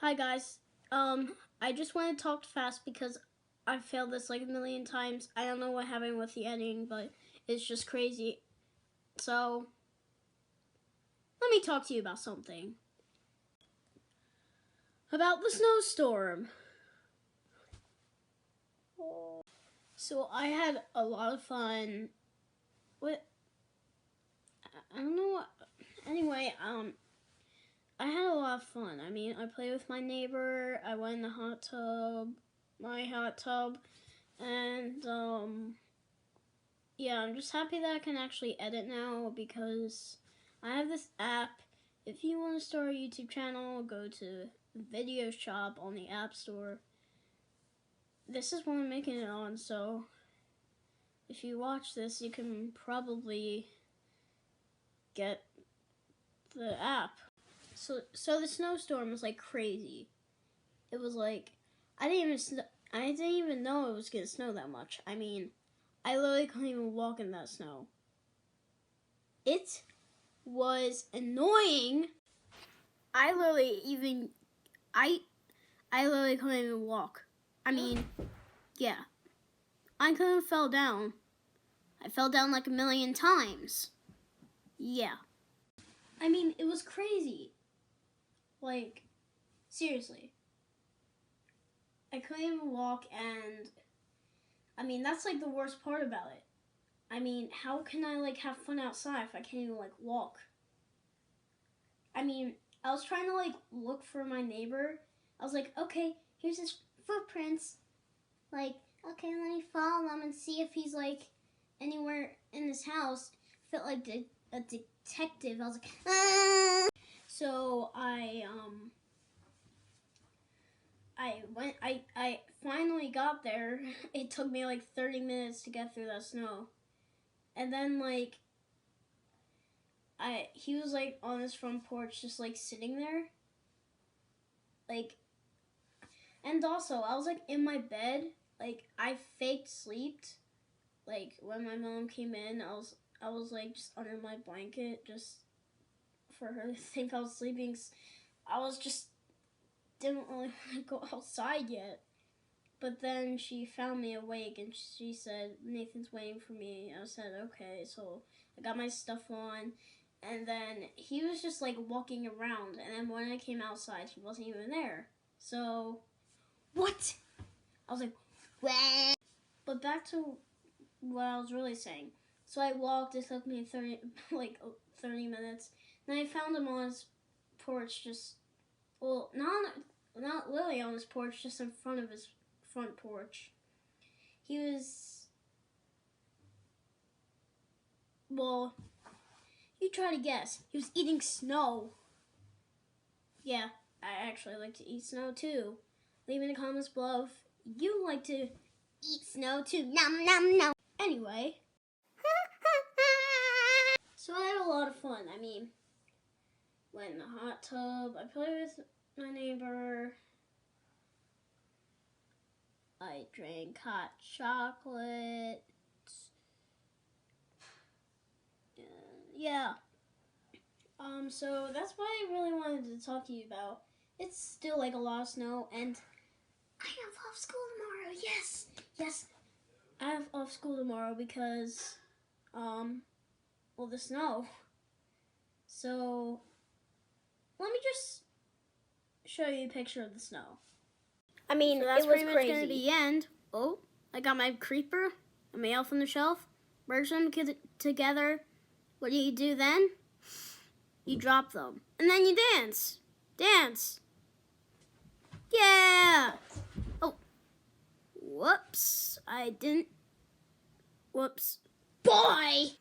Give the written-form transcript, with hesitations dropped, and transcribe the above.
Hi guys. I just want to talk fast because I've failed this like a million times. I don't know what happened with the editing, but it's just crazy. So, let me talk to you about something. About the snowstorm. So I had a lot of fun. I don't know what, anyway, I had a lot of fun. I mean, I played with my neighbor, I went in the hot tub, my hot tub, and, yeah, I'm just happy that I can actually edit now because I have this app. If you want to start a YouTube channel, go to Video Shop on the App Store. This is what I'm making it on, so if you watch this, you can probably get the app. So the snowstorm was like crazy. It was like I didn't even know it was gonna snow that much. I mean, I literally couldn't even walk in that snow. It was annoying. I literally couldn't even walk. I mean, yeah. I couldn't have fell down. I fell down like a million times. Yeah. I mean, it was crazy. Like, seriously. I couldn't even walk, and I mean, that's like the worst part about it. I mean, how can I like have fun outside if I can't even like walk? I mean, I was trying to like look for my neighbor. I was like, okay, here's his footprints. Like, okay, let me follow him and see if he's like anywhere in his house. I felt like a detective. I was like, ah! So I finally got there. It took me like 30 minutes to get through that snow. And then like he was like on his front porch just like sitting there. Like, and also I was like in my bed, like I faked sleeped. Like when my mom came in, I was like just under my blanket just for her to think I was sleeping. I was just didn't really want to go outside yet. But then she found me awake and she said, Nathan's waiting for me. I said, okay. So I got my stuff on. And then he was just like walking around. And then when I came outside, he wasn't even there. So, what? I was like, what? But back to what I was really saying. So I walked. It took me 30 minutes. Then I found him on his porch just, well, not literally on his porch, just in front of his front porch. He was, well, you try to guess. He was eating snow. Yeah, I actually like to eat snow too. Leave in the comments below if you like to eat snow too. Nom nom nom. Anyway, so I had a lot of fun. I mean, went in the hot tub. I played with my neighbor. I drank hot chocolate. Yeah. So that's what I really wanted to talk to you about. It's still like a lot of snow, and I have off school tomorrow. Yes, yes, I have off school tomorrow because, well, the snow. So let me just show you a picture of the snow. I mean, So that's it was pretty crazy. much gonna be the end. Oh, I got my creeper and my elf on the shelf. Merge them together. What do you do then? You drop them. And then you dance. Dance. Yeah. Oh. Whoops. I didn't. Whoops. Boy!